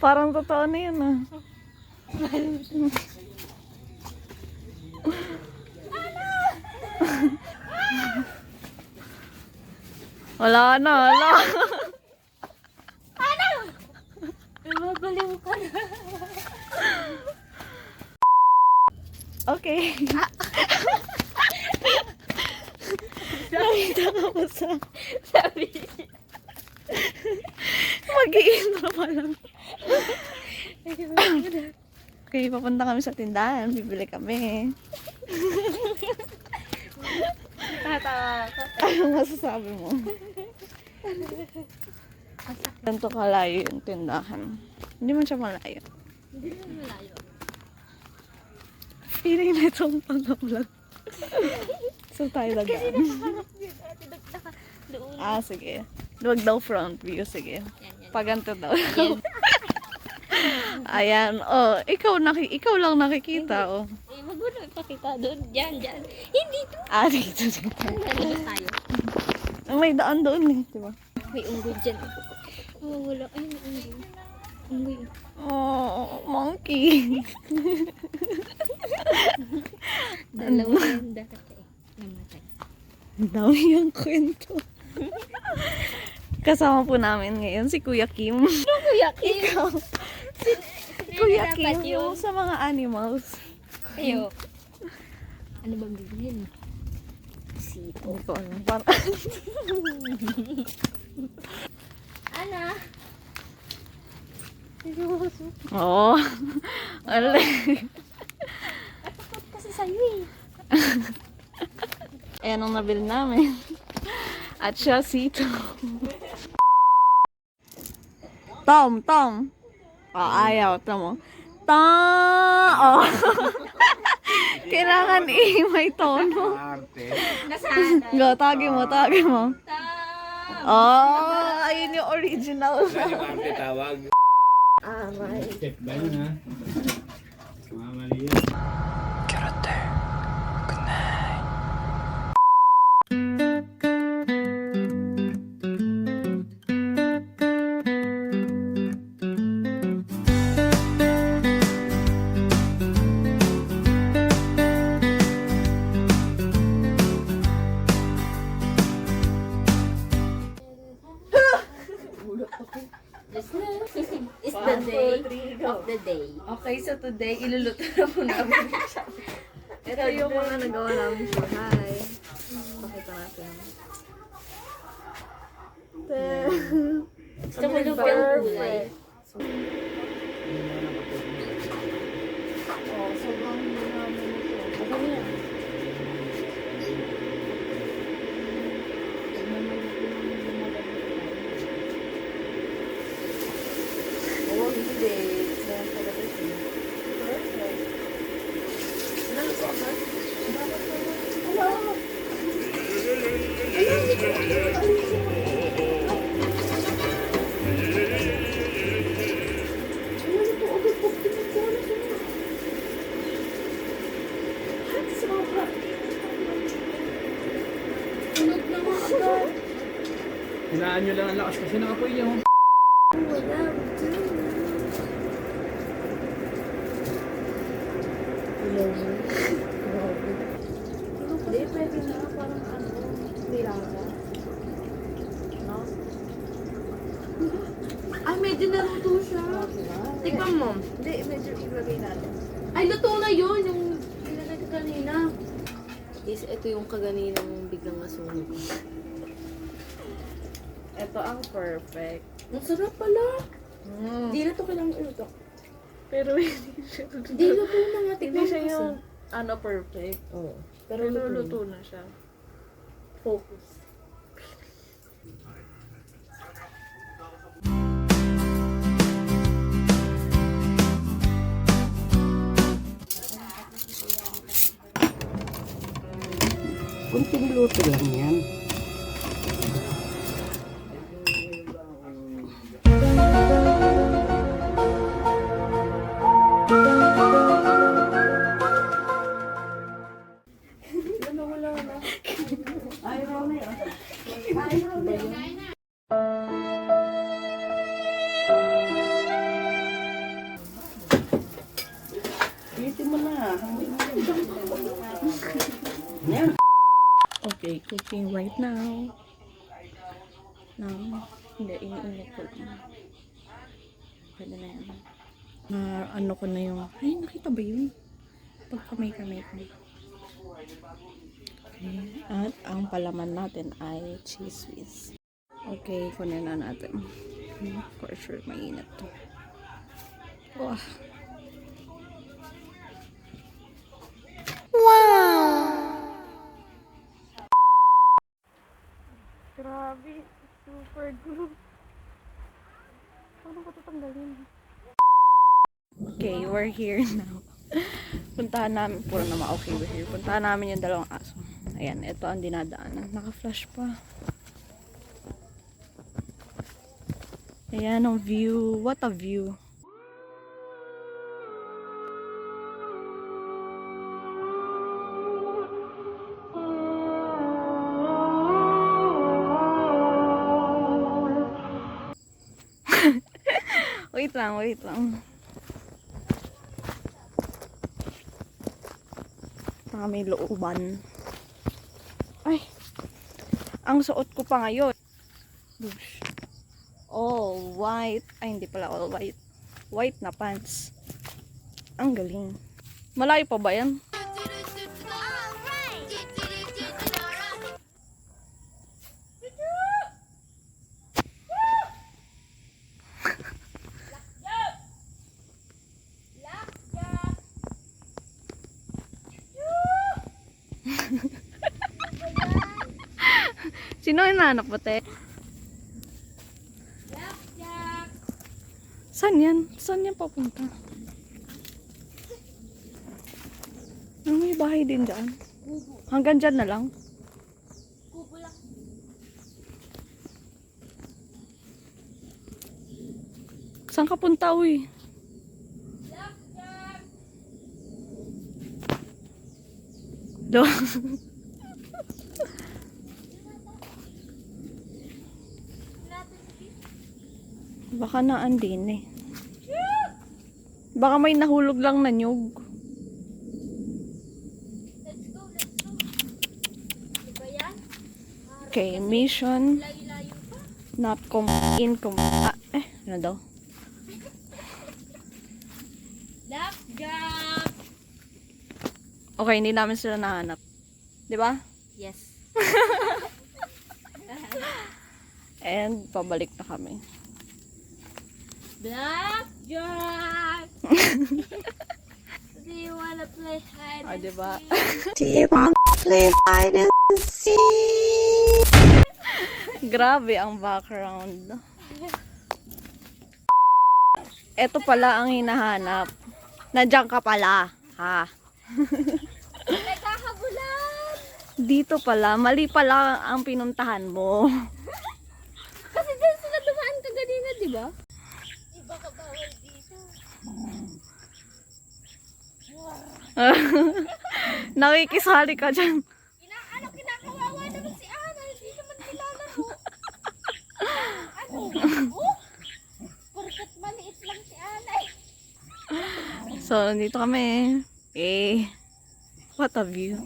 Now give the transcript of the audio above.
Parang totoo na yun ah. Wala na, wala. Mabaliw ka na. Okay. Nakita ka pa sa... Sabi. Mag-i-intro pa lang. Okay, papunta kami sa tindahan. Bibili kami. Tatawa ako. Anong masasabi mo? Ganito kalayo yung tindahan. Hindi man siya malayo. Hindi naman malayo. Feeling na itong pang-vlog. So tayo lang Kasi daan. nakaharap yun. Ate, doon. Ah, sige. Huwag daw front view. Sige. Yan. Paganto daw. Yan. Ayan. Oh, ikaw lang nakikita. Oh. Eh, wag mo na ipakita doon. Diyan. Hindi to. Ah, dito. Nalabas tayo. May daan doon eh. Diba? May unggoy dyan. Oh, wala. Ay, may unggoy. Unggoy. Oh, monkey. Dalawa yan dati. Namatay. Ang dami yung kwento. Kasama po namin ngayon si Kuya Kim. Kuya Kim. Ikaw. Kuya Kim yung sa mga animals. Ayo. Ano bang bibilhin? Sito. Hindi ko alam. Parang... Ana? Oo. Alay. Takot kasi sa'yo eh. Ayan ang nabili namin. At siya sito. Tom. Oh, ayaw. Tom. Oh. Kailangan may tono. Nasana. Go, tagi mo. Oh, ayun yung original. Arte tawag. Aray. Step ba yun ha? Mamali yun. It's the day of the day. Okay, so today, iluluto na po namin siya. Ito yung mga nagawa namin siya. Hi. Pakita natin. Gusto ko yung gulay. Oh, sobrang hindi namin ito. Ano yan? Oh, hindi. Ganyan talaga siya. Perfect. Naluto agad? Hello! Hinaan nyo lang ang lakas kasi nakapoy nyo. Hindi, pwede na. Parang ano, nilasa. No? Ay, medyo naluto siya. Tikman mo. Hindi, medyo ilagay natin. Ay, luto na yun. Yung ilagay ko kanina. Yes, ito yung kaganinang biglang nasunog. Ito ang perfect. Ang sarap pala. Mm. Hindi na to kailangan iluto. Pero hindi siya. Hindi, luto na nga. Hindi Tikman siya mo yung ano perfect. Oo. Pero luto na siya. Focus. Kunting luto lang yan. Pilitin mo na. Yan. Okay, cooking right now. Hindi, iniinit ko lang. Pwede na yan. Ano ko na yung... Ay, nakita ba yun? Pagkamay-kamay ko. Okay. At ang palaman natin ay cheese whiz. Okay, kunin na natin. For sure, mainit to. Wow! Grabe, super good. Paano ko tatanggalin? Okay, we're here now. Puntahan namin, puro naman okay, we're here. Puntahan namin yung dalawang aso. Ayan, ito ang dinadaanan. Naka-flash pa. Ayan ang view. What a view. Wait lang, wait lang. May looban. Ay! Ang suot ko pa ngayon. Bush. All white. Ay, hindi pala all white. White na pants. Ang galing. Malayo pa ba yan? Sino yung nanak mo, te? Saan yan? Saan yan papunta? May bahay din dyan. Hanggang dyan na lang. Saan ka punta, uy? Do. Baka naandin eh. Baka may nahulog lang na nyug. Let's go, let's go. Diba yan? Okay, mission Layo-layo pa. not ano daw? Lapjak! Okay, hindi namin sila nahanap. Di ba? Yes. And pabalik na kami. Blackjack! Do you wanna play hide O, and diba? Grabe ang background. Ito pala ang hinahanap. Nandiyan ka pala. Ha? nagkakabulan? Dito pala. Mali pala ang pinuntahan mo. Kasi dyan sila dumaan ka ganina, di ba? Iba ka bawal dito. Nakikisali ka dyan. Kinakawawa naman si Ana. Hindi naman kilala mo. Porkat maliit lang si Ana eh. So, nandito kami. Eh, what a view.